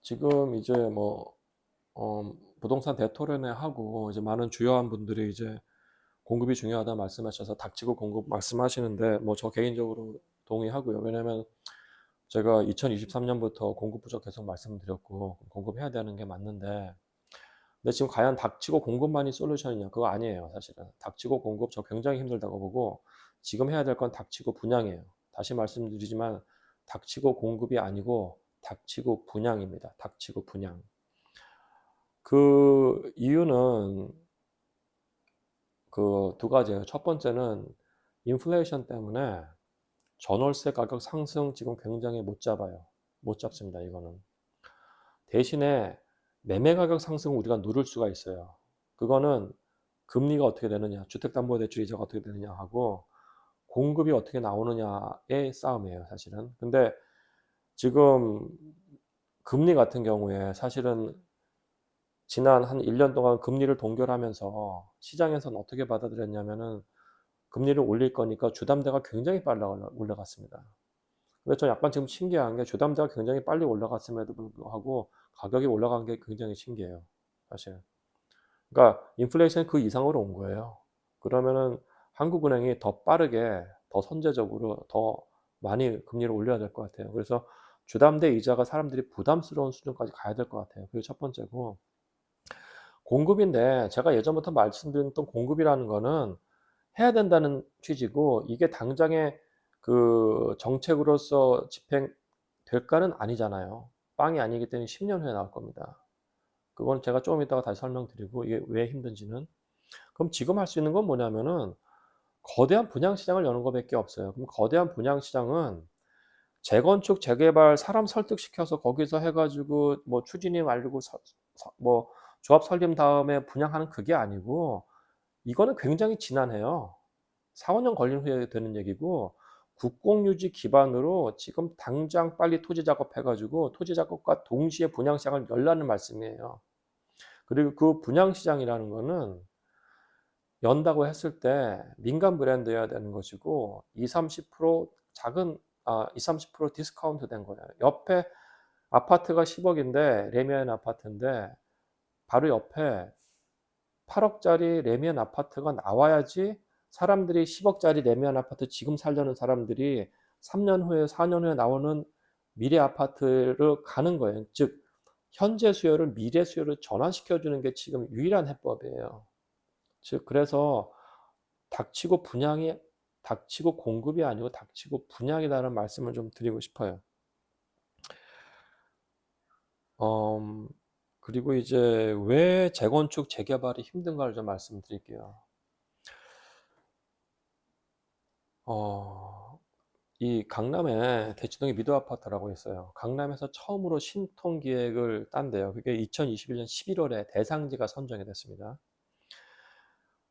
지금 이제 뭐 부동산 대토론회 하고 이제 많은 주요한 분들이 이제 공급이 중요하다 말씀하셔서 닥치고 공급 말씀하시는데 뭐 저 개인적으로 동의하고요. 왜냐면 제가 2023년부터 공급 부족 계속 말씀드렸고 공급해야 되는 게 맞는데 근데 지금 과연 닥치고 공급만이 솔루션이냐? 그거 아니에요, 사실은. 닥치고 공급 저 굉장히 힘들다고 보고 지금 해야 될 건 닥치고 분양이에요. 다시 말씀드리지만 닥치고 공급이 아니고 닥치고 분양입니다. 닥치고 분양. 그 이유는 그 두 가지예요. 첫 번째는 인플레이션 때문에 전월세 가격 상승 지금 굉장히 못 잡아요. 못 잡습니다, 이거는. 대신에 매매 가격 상승을 우리가 누를 수가 있어요. 그거는 금리가 어떻게 되느냐, 주택담보대출 이자가 어떻게 되느냐 하고 공급이 어떻게 나오느냐의 싸움이에요, 사실은. 근데 지금 금리 같은 경우에 사실은 지난 한 1년 동안 금리를 동결하면서 시장에서는 어떻게 받아들였냐면은 금리를 올릴 거니까 주담대가 굉장히 빨리 올라갔습니다. 근데 저 약간 지금 신기한 게 주담대가 굉장히 빨리 올라갔음에도 불구하고 가격이 올라간 게 굉장히 신기해요, 사실. 그러니까 인플레이션이 그 이상으로 온 거예요. 그러면은 한국은행이 더 빠르게 더 선제적으로 더 많이 금리를 올려야 될 것 같아요. 그래서 주담대 이자가 사람들이 부담스러운 수준까지 가야 될 것 같아요. 그게 첫 번째고. 공급인데 제가 예전부터 말씀드렸던 공급이라는 거는 해야 된다는 취지고 이게 당장에 그 정책으로서 집행될까는 아니잖아요. 빵이 아니기 때문에 10년 후에 나올 겁니다. 그건 제가 조금 이따가 다시 설명드리고 이게 왜 힘든지는. 그럼 지금 할 수 있는 건 뭐냐면은 거대한 분양 시장을 여는 것밖에 없어요. 그럼 거대한 분양 시장은 재건축, 재개발 사람 설득시켜서 거기서 해 가지고 뭐 추진위 알리고 뭐 조합 설립 다음에 분양하는 그게 아니고 이거는 굉장히 지난해요. 4-5년 걸린 후에 되는 얘기고 국공유지 기반으로 지금 당장 빨리 토지 작업해 가지고 토지 작업과 동시에 분양 시장을 열라는 말씀이에요. 그리고 그 분양 시장이라는 거는 연다고 했을 때 민간 브랜드여야 되는 것이고 20-30% 작은 20-30% 디스카운트 된 거예요. 옆에 아파트가 10억 인데 레미안 아파트인데 바로 옆에 8억 짜리 레미안 아파트가 나와야지 사람들이 10억 짜리 레미안 아파트 지금 살려는 사람들이 3년 후에 4년 후에 나오는 미래 아파트를 가는 거예요. 즉 현재 수요를 미래 수요로 전환시켜 주는 게 지금 유일한 해법이에요. 즉 그래서 닥치고 분양이 닥치고 공급이 아니고 닥치고 분양이다라는 말씀을 좀 드리고 싶어요. 음 그리고 이제 왜 재건축 재개발이 힘든가를 좀 말씀드릴게요. 어 이 강남에 대치동에 미도 아파트라고 있어요. 강남에서 처음으로 신통 기획을 딴대요. 그게 2021년 11월에 대상지가 선정이 됐습니다.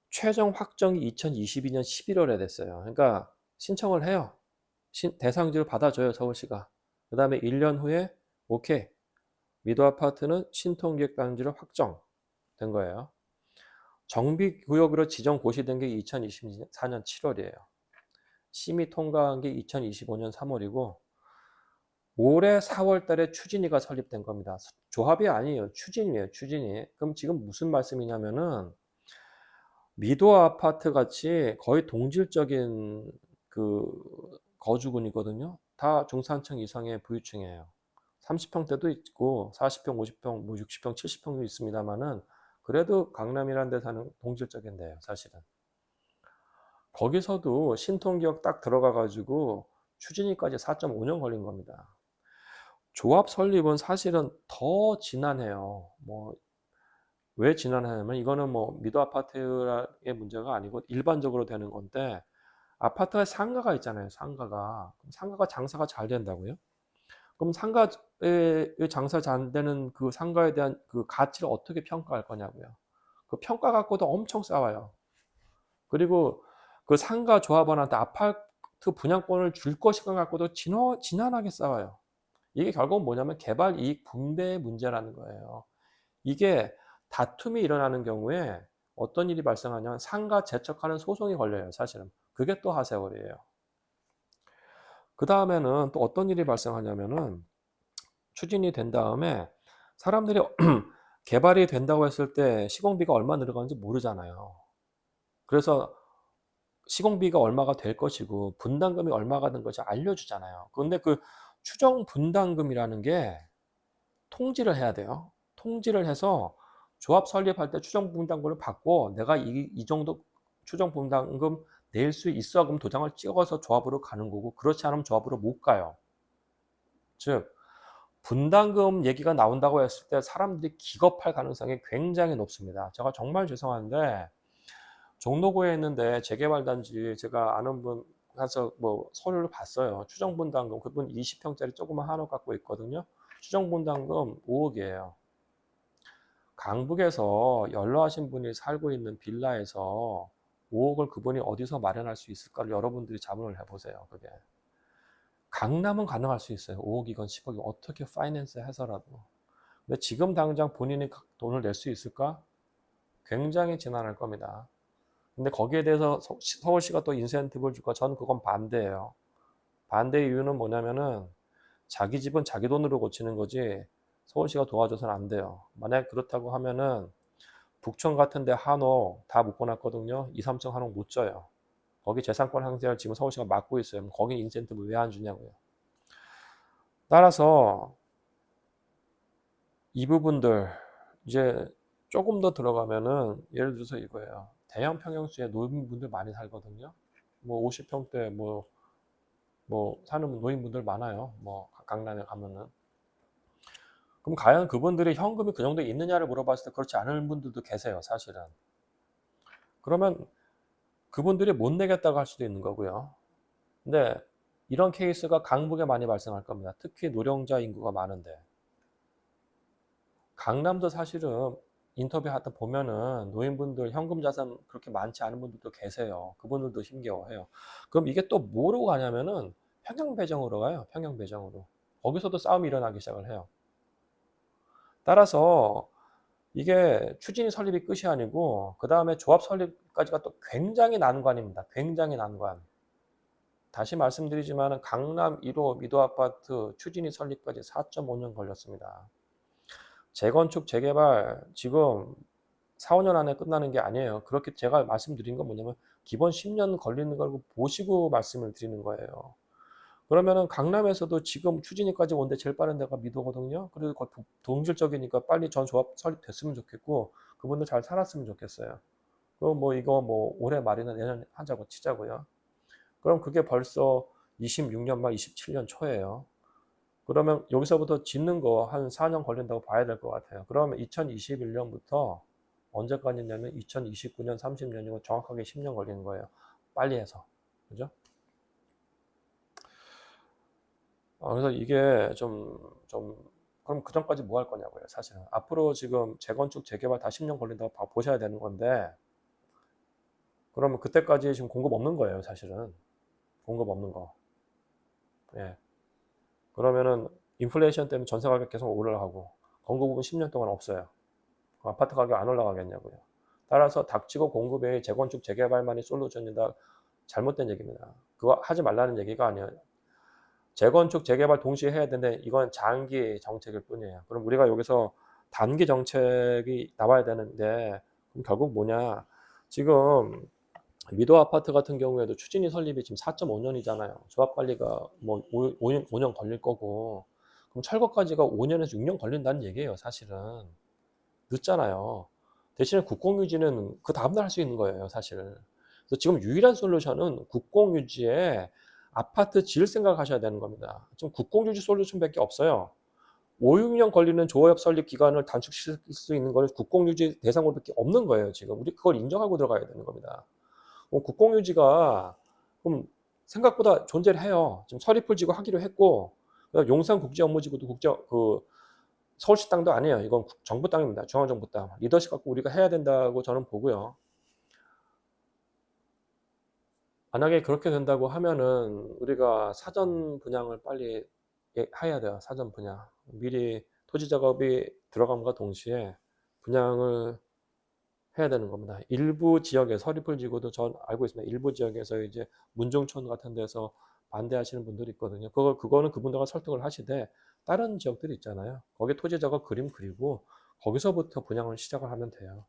최종 확정이 2022년 11월에 됐어요. 그러니까 신청을 해요. 대상지를 받아줘요, 서울시가. 그다음에 1년 후에 오케이. 미도 아파트는 신통기획단지로 확정된 거예요. 정비구역으로 지정 고시된 게 2024년 7월이에요. 심의 통과한 게 2025년 3월이고 올해 4월 달에 추진위가 설립된 겁니다. 조합이 아니에요. 추진위예요, 추진위. 그럼 지금 무슨 말씀이냐면은 미도 아파트 같이 거의 동질적인 그 거주군이거든요. 다 중산층 이상의 부유층이에요. 30평대도 있고 40평, 50평, 뭐 60평, 70평도 있습니다만은 그래도 강남이라는 데 사는 동질적인 데예요, 사실은. 거기서도 신통기역 딱 들어가 가지고 추진위까지 4.5년 걸린 겁니다. 조합 설립은 사실은 더 지난해요. 뭐 왜 지난해냐면 이거는 뭐 미도 아파트의 문제가 아니고 일반적으로 되는 건데 아파트에 상가가 있잖아요, 상가가. 그럼 상가가 장사가 잘 된다고요? 그럼 상가의 장사 잘 되는 그 상가에 대한 그 가치를 어떻게 평가할 거냐고요. 그 평가 갖고도 엄청 싸워요. 그리고 그 상가 조합원한테 아파트 분양권을 줄 것인가 갖고도 진한하게 싸워요. 이게 결국은 뭐냐면 개발 이익 분배의 문제라는 거예요. 이게 다툼이 일어나는 경우에 어떤 일이 발생하냐면 상가 재척하는 소송이 걸려요, 사실은. 그게 또 하세월이에요. 그다음에는 또 어떤 일이 발생하냐면은 추진이 된 다음에 사람들이 개발이 된다고 했을 때 시공비가 얼마 들어가는지 모르잖아요. 그래서 시공비가 얼마가 될 것이고 분담금이 얼마가 든 것이 알려주잖아요. 근데 그 추정 분담금이라는 게 통지를 해야 돼요. 통지를 해서 조합 설립할 때 추정 분담금을 받고 내가 이 정도 추정 분담금 낼 수 있어 그럼 도장을 찍어서 조합으로 가는 거고, 그렇지 않으면 조합으로 못 가요. 즉 분담금 얘기가 나온다고 했을 때 사람들이 기겁할 가능성이 굉장히 높습니다. 제가 정말 죄송한데 종로구에 있는데 재개발 단지 제가 아는 분 가서 뭐 서류를 봤어요. 추정 분담금 그분 20평짜리 조그만 한옥 갖고 있거든요. 추정 분담금 5억이에요. 강북에서 연로하신 분이 살고 있는 빌라에서 5억을 그분이 어디서 마련할 수 있을까를 여러분들이 자문을 해보세요. 그게 강남은 가능할 수 있어요. 5억이건 10억이건 어떻게 파이낸스 해서라도. 근데 지금 당장 본인이 돈을 낼 수 있을까? 굉장히 지난할 겁니다. 근데 거기에 대해서 서울시가 또 인센티브를 줄까? 저는 그건 반대예요. 반대 이유는 뭐냐면은 자기 집은 자기 돈으로 고치는 거지 서울시가 도와줘서는 안 돼요. 만약 그렇다고 하면은 북촌 같은 데 한옥 다 묶어놨거든요. 2, 3층 한옥 못 져요. 거기 재산권 상세를 지금 서울시가 막고 있어요. 그럼 거기 인센티브 왜 안 주냐고요. 따라서 이 부분들 이제 조금 더 들어가면은 예를 들어서 이거예요. 대형 평형수에 노인분들 많이 살거든요. 뭐 50평대 뭐 사는 노인분들 많아요. 뭐 강남에 가면은. 그럼 과연 그분들이 현금이 그 정도 있느냐를 물어봤을 때 그렇지 않은 분들도 계세요, 사실은. 그러면 그분들이 못 내겠다고 할 수도 있는 거고요. 근데 이런 케이스가 강북에 많이 발생할 겁니다. 특히 노령자 인구가 많은데. 강남도 사실은 인터뷰 하다 보면은 노인분들 현금 자산 그렇게 많지 않은 분들도 계세요. 그분들도 힘겨워해요. 그럼 이게 또 뭐로 가냐면은 평형 배정으로 가요. 평형 배정으로. 거기서도 싸움이 일어나기 시작을 해요. 따라서 이게 추진이 설립이 끝이 아니고 그 다음에 조합 설립까지가 또 굉장히 난관입니다. 굉장히 난관. 다시 말씀드리지만 강남 1호 미도 아파트 추진이 설립까지 4.5년 걸렸습니다. 재건축, 재개발 지금 4, 5년 안에 끝나는 게 아니에요. 그렇게 제가 말씀드린 건 뭐냐면 기본 10년 걸리는 걸 보시고 말씀을 드리는 거예요. 그러면은 강남에서도 지금 추진위까지 오는데 제일 빠른 데가 미도거든요. 그리고 동질적이니까 빨리 전 조합 설립됐으면 좋겠고 그분들 잘 살았으면 좋겠어요. 그럼 뭐 이거 뭐 올해 말이나 내년 하자고 치자고요. 그럼 그게 벌써 26년 말 27년 초예요. 그러면 여기서부터 짓는 거 한 4년 걸린다고 봐야 될 것 같아요. 그러면 2021년부터 언제까지냐면 2029년, 30년이고 정확하게 10년 걸리는 거예요. 빨리 해서. 그죠? 그래서 이게 그럼 그 전까지 뭐 할 거냐고요, 사실은. 앞으로 지금 재건축, 재개발 다 10년 걸린다고 보셔야 되는 건데, 그러면 그때까지 지금 공급 없는 거예요, 사실은. 공급 없는 거. 예. 그러면은 인플레이션 때문에 전세 가격 계속 올라가고, 공급은 10년 동안 없어요. 아파트 가격 안 올라가겠냐고요. 따라서 닥치고 공급의 재건축, 재개발만이 솔루션이다. 잘못된 얘기입니다. 그거 하지 말라는 얘기가 아니에요. 재건축, 재개발 동시에 해야 되는데 이건 장기 정책일 뿐이에요. 그럼 우리가 여기서 단기 정책이 나와야 되는데 그럼 결국 뭐냐? 지금 미도 아파트 같은 경우에도 추진위 설립이 지금 4.5년이잖아요. 조합 관리가 뭐 5년 걸릴 거고 그럼 철거까지가 5년에서 6년 걸린다는 얘기예요, 사실은. 늦잖아요. 대신에 국공유지는 그 다음날 할 수 있는 거예요, 사실. 그래서 지금 유일한 솔루션은 국공유지에 아파트 지을 생각하셔야 되는 겁니다. 지금 국공유지 솔루션밖에 없어요. 5, 6년 걸리는 조합 설립 기간을 단축시킬 수 있는 건 국공유지 대상으로밖에 없는 거예요, 지금. 우리 그걸 인정하고 들어가야 되는 겁니다. 국공유지가 그럼 생각보다 존재를 해요. 지금 서리풀 지구 하기로 했고, 용산국제업무지구도 서울시 땅도 아니에요. 이건 정부 땅입니다. 중앙정부 땅. 리더십 갖고 우리가 해야 된다고 저는 보고요. 만약에 그렇게 된다고 하면은 우리가 사전 분양을 빨리 해야 돼요. 사전 분양. 미리 토지 작업이 들어감과 동시에 분양을 해야 되는 겁니다. 일부 지역에 서리풀 지구도 전 알고 있습니다. 일부 지역에서 이제 문중촌 같은 데서 반대하시는 분들이 있거든요. 그거는 그분들과 설득을 하시되 다른 지역들이 있잖아요. 거기 토지자가 그림 그리고 거기서부터 분양을 시작을 하면 돼요.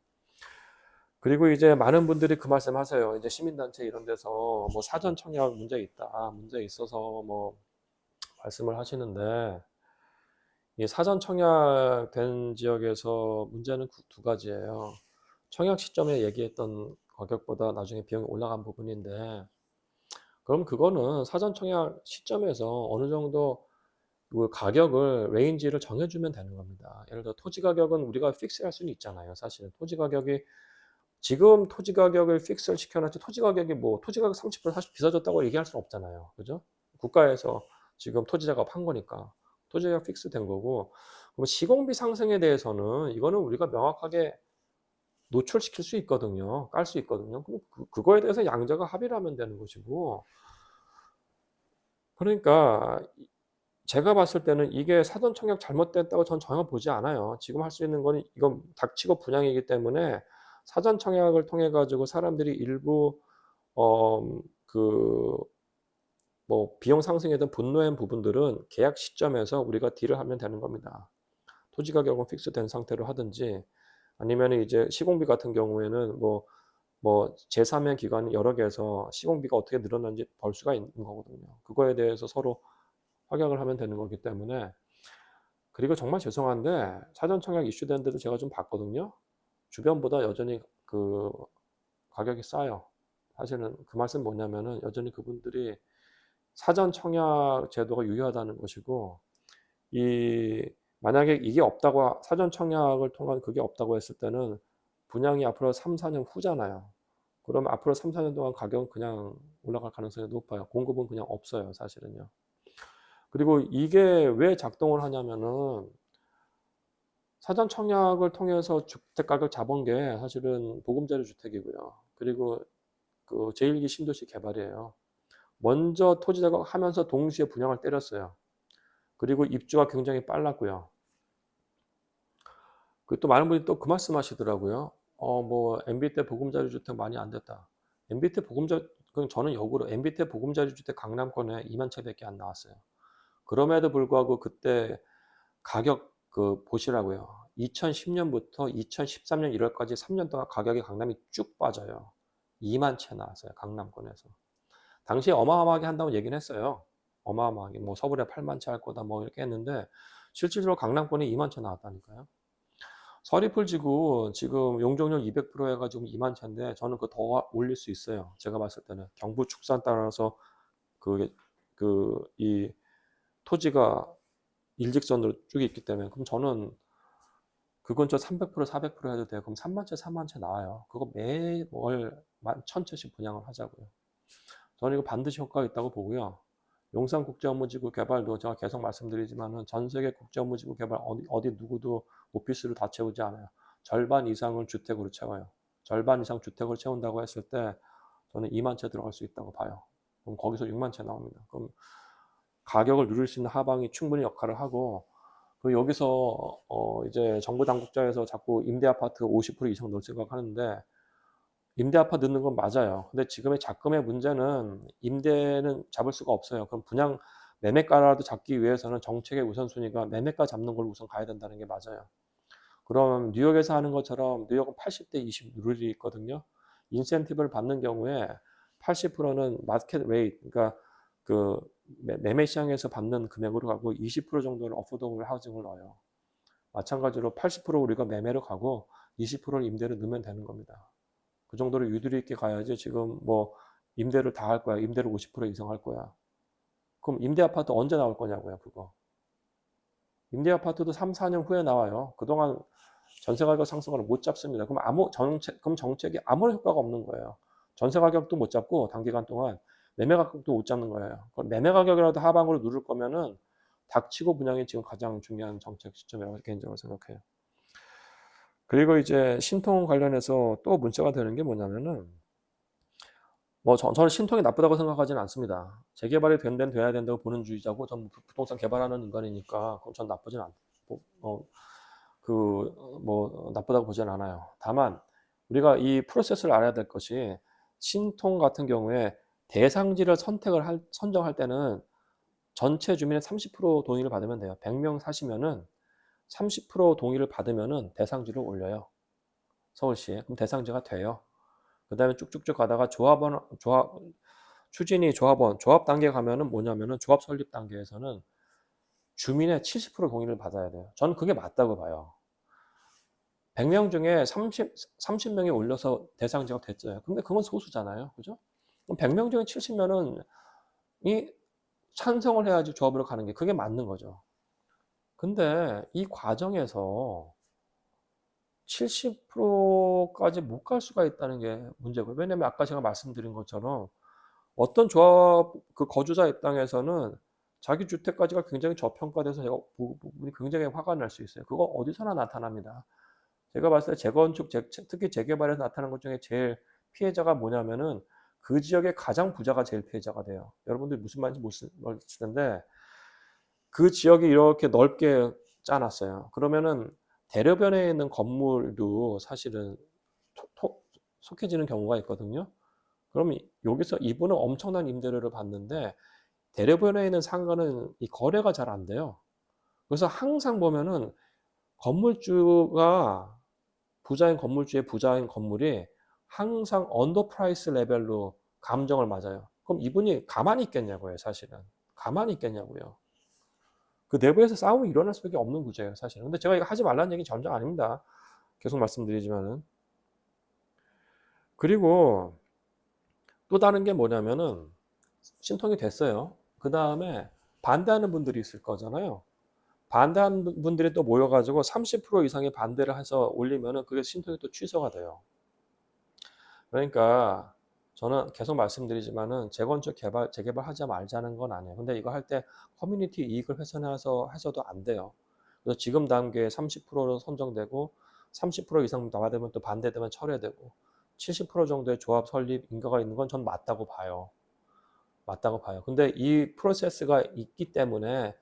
그리고 이제 많은 분들이 그 말씀하세요. 이제 시민단체 이런 데서 뭐 사전 청약 문제 있다, 문제 있어서 뭐 말씀을 하시는데, 이 사전 청약된 지역에서 문제는 두 가지예요. 청약 시점에 얘기했던 가격보다 나중에 비용이 올라간 부분인데, 그럼 그거는 사전 청약 시점에서 어느 정도 그 가격을 레인지를 정해주면 되는 겁니다. 예를 들어 토지 가격은 우리가 픽스할 수는 있잖아요. 사실은 토지 가격이 지금 토지 가격을 픽스를 시켜놨지, 토지 가격이 뭐 토지 가격 30% 40% 비싸졌다고 얘기할 수는 없잖아요. 그죠? 국가에서 지금 토지자가 판 거니까 토지 가격 픽스된 거고, 그럼 시공비 상승에 대해서는 이거는 우리가 명확하게 노출시킬 수 있거든요. 깔 수 있거든요. 그럼 그거에 대해서 양자가 합의를 하면 되는 것이고, 그러니까 제가 봤을 때는 이게 사전 청약 잘못됐다고 전 전혀 보지 않아요. 지금 할 수 있는 거는 이건 닥치고 분양이기 때문에 사전 청약을 통해 가지고 사람들이 일부 그 뭐 비용 상승에 대한 분노한 부분들은 계약 시점에서 우리가 딜을 하면 되는 겁니다. 토지 가격은 픽스된 상태로 하든지, 아니면은 이제 시공비 같은 경우에는 뭐 제3의 기관 여러 개에서 시공비가 어떻게 늘어나는지 볼 수가 있는 거거든요. 그거에 대해서 서로 확약을 하면 되는 거기 때문에. 그리고 정말 죄송한데 사전 청약 이슈된 데도 제가 좀 봤거든요. 주변보다 여전히 그 가격이 싸요. 사실은 그 말씀 뭐냐면은 여전히 그분들이 사전 청약 제도가 유효하다는 것이고, 이 만약에 이게 없다고, 사전 청약을 통한 그게 없다고 했을 때는 분양이 앞으로 3-4년 후잖아요. 그러면 앞으로 3-4년 동안 가격은 그냥 올라갈 가능성이 높아요. 공급은 그냥 없어요, 사실은요. 그리고 이게 왜 작동을 하냐면은 사전 청약을 통해서 주택 가격 잡은 게 사실은 보금자리 주택이고요. 그리고 그 제1기 신도시 개발이에요. 먼저 토지자가 하면서 동시에 분양을 때렸어요. 그리고 입주가 굉장히 빨랐고요. 그 또 많은 분이 또 그 말씀하시더라고요. 뭐 MB 때 보금자리 주택 많이 안 됐다. MB 때 그럼 저는 역으로 MB 때 보금자리 주택 강남권에 2만 채밖에 안 나왔어요. 그럼에도 불구하고 그때 가격 그 보시라고요. 2010년부터 2013년 1월까지 3년 동안 가격이 강남이 쭉 빠져요. 2만 채 나왔어요, 강남권에서. 당시에 어마어마하게 한다고 얘기는 했어요. 어마어마하게 뭐 서울에 8만 채 할 거다 뭐 이렇게 했는데 실질적으로 강남권에 2만 채 나왔다니까요. 서리풀 지구 지금 용적률 200% 해가지고 2만 채인데 저는 그거 더 올릴 수 있어요. 제가 봤을 때는 경부 축산 따라서 이 토지가 일직선으로 쭉 있기 때문에, 그럼 저는 그 근처 300% 400% 해도 돼요. 그럼 3만 채 4만 채 나와요. 그거 매월 1,000채씩 분양을 하자고요. 저는 이거 반드시 효과가 있다고 보고요. 용산국제업무지구 개발도 제가 계속 말씀드리지만은 전 세계 국제업무지구 개발 어디 누구도 오피스를 다 채우지 않아요. 절반 이상을 주택으로 채워요. 절반 이상 주택을 채운다고 했을 때 저는 2만 채 들어갈 수 있다고 봐요. 그럼 거기서 6만 채 나옵니다. 그럼 가격을 누릴 수 있는 하방이 충분히 역할을 하고, 그 여기서 이제 정부 당국자에서 자꾸 임대 아파트 50% 이상 넣을 생각하는데, 임대 아파트 넣는 건 맞아요. 근데 지금의 잡금의 문제는 임대는 잡을 수가 없어요. 그럼 분양 매매가라도 잡기 위해서는 정책의 우선순위가 매매가 잡는 걸로 우선 가야 된다는 게 맞아요. 그럼 뉴욕에서 하는 것처럼 뉴욕은 80대 20 룰이 있거든요. 인센티브를 받는 경우에 80%는 마켓 레이트, 그러니까 그 매매 시장에서 받는 금액으로 가고 20% 정도를 어포더블 하우징을 넣어요. 마찬가지로 80% 우리가 매매로 가고 20%를 임대로 넣으면 되는 겁니다. 그 정도로 유도리 있게 가야지. 지금 뭐 임대를 다 할 거야, 임대를 50% 이상 할 거야. 그럼 임대 아파트 언제 나올 거냐고요, 그거. 임대 아파트도 3-4년 후에 나와요. 그동안 전세 가격 상승을 못 잡습니다. 그럼 정책이 아무런 효과가 없는 거예요. 전세 가격도 못 잡고 단기간 동안 매매 가격도 못 잡는 거예요. 그럼 매매 가격이라도 하방으로 누를 거면은 닥치고 분양이 지금 가장 중요한 정책 시점이라고 개인적으로 생각해요. 그리고 이제 신통 관련해서 또 문제가 되는 게 뭐냐면은, 뭐 저는 신통이 나쁘다고 생각하지는 않습니다. 재개발이 된 데는 돼야 된다고 보는 주의자고, 전 부동산 개발하는 인간이니까 그럼 전 나쁘진 않고, 나쁘다고 보진 않아요. 다만 우리가 이 프로세스를 알아야 될 것이, 신통 같은 경우에 대상지를 선정할 때는 전체 주민의 30% 동의를 받으면 돼요. 100명 사시면은 30% 동의를 받으면은 대상지를 올려요, 서울시에. 그럼 대상지가 돼요. 그다음에 쭉쭉쭉 가다가 추진위 조합원, 조합 단계 가면은 뭐냐면은 조합 설립 단계에서는 주민의 70% 동의를 받아야 돼요. 저는 그게 맞다고 봐요. 100명 중에 30명이 올려서 대상지가 됐어요. 근데 그건 소수잖아요. 그죠? 그럼 100명 중에 70명은 이 찬성을 해야지 조합으로 가는 게 그게 맞는 거죠. 근데 이 과정에서 70%까지 못 갈 수가 있다는 게 문제고요. 왜냐면 아까 제가 말씀드린 것처럼 어떤 조합 그 거주자 입장에서는 자기 주택가치가 굉장히 저평가돼서 제가 부분이 굉장히 화가 날 수 있어요. 그거 어디서나 나타납니다. 제가 봤을 때 재건축, 특히 재개발에서 나타나는 것 중에 제일 피해자가 뭐냐면은 그 지역의 가장 부자가 제일 피해자가 돼요. 여러분들이 무슨 말인지 모르실 텐데 그 지역이 이렇게 넓게 짜놨어요. 그러면은 대로변에 있는 건물도 사실은 속해지는 경우가 있거든요. 그럼 여기서 이분은 엄청난 임대료를 받는데 대로변에 있는 상가는 이 거래가 잘 안 돼요. 그래서 항상 보면은 건물주가 부자인 건물주의 부자인 건물이 항상 언더프라이스 레벨로 감정을 맞아요. 그럼 이분이 가만히 있겠냐고요, 사실은. 가만히 있겠냐고요. 그 내부에서 싸움이 일어날 수밖에 없는 구조예요, 사실은. 근데 제가 이거 하지 말라는 얘기 전혀 아닙니다. 계속 말씀드리지만은. 그리고 또 다른 게 뭐냐면은 신통이 됐어요. 그 다음에 반대하는 분들이 있을 거잖아요. 반대하는 분들이 또 모여가지고 30% 이상의 반대를 해서 올리면은 그게 신통이 또 취소가 돼요. 그러니까 저는 계속 말씀드리지만은 재건축 재개발하지 말자는 건 아니에요. 근데 이거 할 때 커뮤니티 이익을 훼손해서 해서도 안 돼요. 그래서 지금 단계에 30%로 선정되고 30% 이상 나가되면 또 반대되면 철회되고 70% 정도의 조합 설립 인가가 있는 건 전 맞다고 봐요. 맞다고 봐요. 근데 이 프로세스가 있기 때문에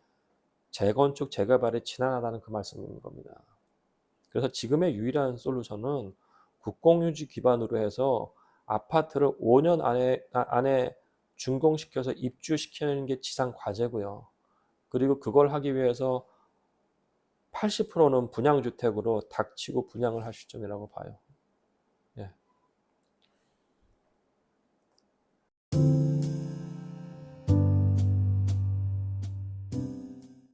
재건축 재개발이 지난하다는 그 말씀인 겁니다. 그래서 지금의 유일한 솔루션은 국공유지 기반으로 해서 아파트를 5년 안에 준공시켜서 입주시키는 게 지상 과제고요. 그리고 그걸 하기 위해서 80%는 분양주택으로 닥치고 분양을 할 시점이라고 봐요.